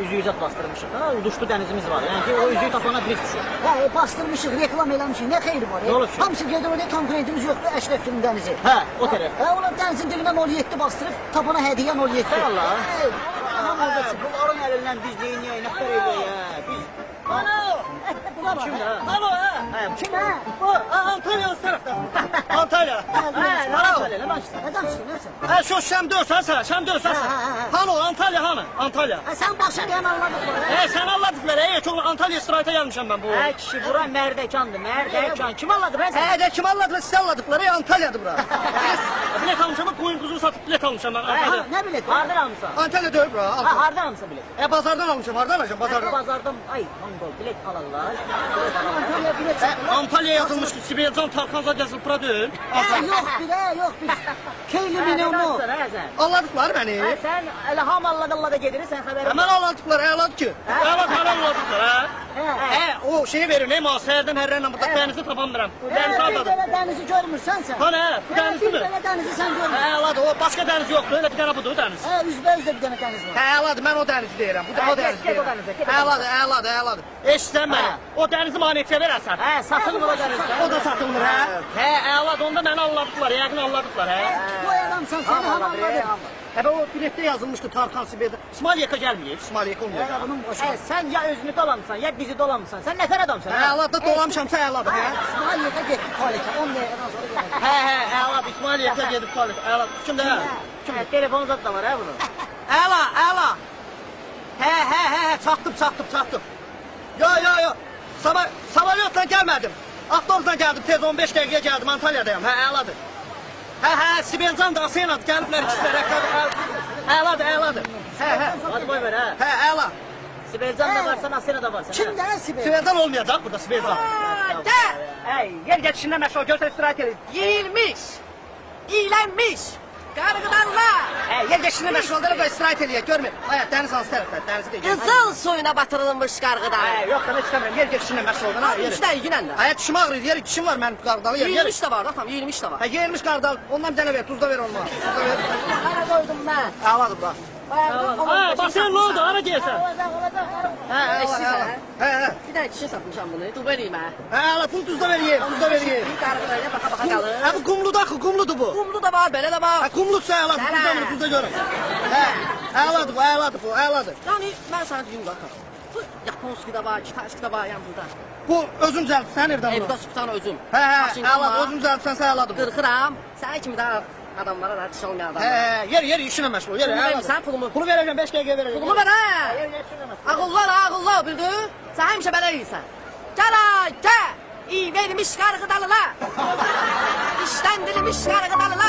üzüyü zat bastırmışıq da, uduşlu dənizimiz var. Yəni ki, o üzüyü tapana biz düşür. Hə, bastırmışıq, reklam eləmişik, nə xeyri var? Nə olub ki? Hamısı gedir oraya, konkurentimiz yoxdur, Əşrəf Filin dənizi. Hə, o tərəf. Hə, onlar dənizin dibindən 07 bastırıb, tapana hədiyyə 07. Sən Allah. Bunların əlindən biz neyniyək, nəfər eləyək, biz... Ano! Kimdir ha? Ano, hə? Kim, hə? Bu, Antalya öz tərəfdə. Antalya. Hə, nə danışır, nə danışır, nəsən? Hə, şu şəm dörsən sən, şəm dörsən sən. Hanı o, Antalya hanı? Antalya. Hə, sən başa deyən anladıqlar, hə? Hə, sən anladıqlar, hə, çox Antalya istirahətə gəlmişəm mən bu. Hə kişi, bura Mərdəkandır, Mərdəkan. Kim anladı ben sen? Hə, də kim anladılar, siz anladıqlar, hə, Antalyadır bura. Bilet almışam, qoyun quzunu satıb bilet almışam mən Antalya. Nə bileti? Hardan almışsan? Antalya deyil bura. Ha, hardan almışsan bilet? Hə, bazardan almışam, hardan alacam, bazardan. Bazardan, ay, Mongol bilet alarlar. Antalya bilet Antalya yazılmış ki, Sibircan Tarkanza yazılıb bura deyil. yox bir, yox bir. Keyli milyonu. Anladıqlar məni. Sen elə ham Allah da gedirir, sen xəbər Hemen anladıqlar, əladı ki. Əladı hala anladıqlar, hə. Hə, o şeyi verir, ne ma, səhərdən hərrənlə burada dənizi tapamıram. Dənizi Bir aldadım. belə dənizi görmürsən sən. Hani, bu Bir dənizidir. belə dənizi sən görmürsən. Hə, əladı, o başqa dəniz yoxdur, elə bir dənə budur dəniz. Hə, üzbə-üzdə bir dənə dəniz var. Hə, əladı, mən o dənizi deyirəm, bu da o dənizi get o deyirəm. dənizə, get o Əladı. Eşitsən məni, o dənizi maniyyə verərsən. Hə, satılmır o dənizdə. O da satılmır, hə. Hə, əladı, onda məni anladıqlar, yəqin anladıqlar, hə. Bu adamsan səni ham anladı. Həbə o biletdə yazılmışdı Tarkan Sibir'də. İsmail Yeka gəlməyib, İsmail Yeka olmuyor. Bunun boşu. Sen ya özünü dolamsan, ya bizi dolamsan. Sen nefer adamsın? Hə, əladı, dolamşam, sən əladı, hə. İsmail Yeka getdi tualetə, 10 dəqiqədən sonra gəldi. Hə, əladı, İsmail Yeka gedib tualet, əladı. Kimdə, hə? Telefon zat da var ha bunun. Əla. Hə, çatdım. Yo. Samalyotla gəlmədim. Avtobusla gəldim, tez 15 dəqiqəyə gəldim, Antalyadayım. Hə, əladır. Hə, Sibelcan da Asenad gəliblər ikisi də əladır. Hə. Hadi boy ver ha. Hə, əla. Sibelcan da varsan, Asena da varsan. Kimdə Sibel? Sibelcan olmayacaq burada Sibelcan. Ey, yer geçişinden meşhur göster istirahat edin. Yiyilmiş, iyilənmiş, qarğıdanlar. Hə, yer geçişində məşğulları da istirahət eləyək, görmür. Hə, dəniz hansı tərəfdə, dənizi də görmür. Qızıl suyuna batırılmış qarğıdan. Hə, yox, mən istəmirəm, yer geçişində məşğuldan ha, yeri. İşte yinən də. Hə, dişim ağrıyır, yeri dişim var mənim qarğıdalı yer. Yiyilmiş də var, tamam, yiyilmiş də var. Hə, yeyilmiş qarğıdalı, ondan bir dənə ver, tuz da ver ondan. Tuz da ver. Hara qoydum mən? Əladır bura. Ha, bak sen ne oldu? Ara gelsen. Hə, eşitsən. Hə. Bir dənə kişi satmışam bunu, dur vereyim hə. Hə, əla, pul tuz da ver, yer, tuz da ver, yer. Bir qarğıdayla baxa qalır. Hə, bu qumludur axı, qumludur bu. Qumlu da var, belə də var. Hə, qumluqsa əladır, tuz da ver, tuz da görün. Hə, əladır bu, əladır. Yəni, mən sana deyim bax. Bu Yaponski da var, Kitayski da var yəni burada. Bu özün düzəltsən evdə bunu. Evdə sübtan özüm. Hə, əladır, özün düzəltsən əladır bu. Qırxıram, sənin kimi də adamlara da tiş olmayan adamlar. Hə, yer işinə məşğul, yer. Pulumu vermirsən, pulumu. Pulu verəcəm, 5 dəqiqə verəcəm. Pulumu ver hə. Ağıllı ol, bildin? Sən həmişə belə yiyirsən. Gəl, iyi vermiş qarğıdalılar. İşdən dilmiş qarğıdalılar.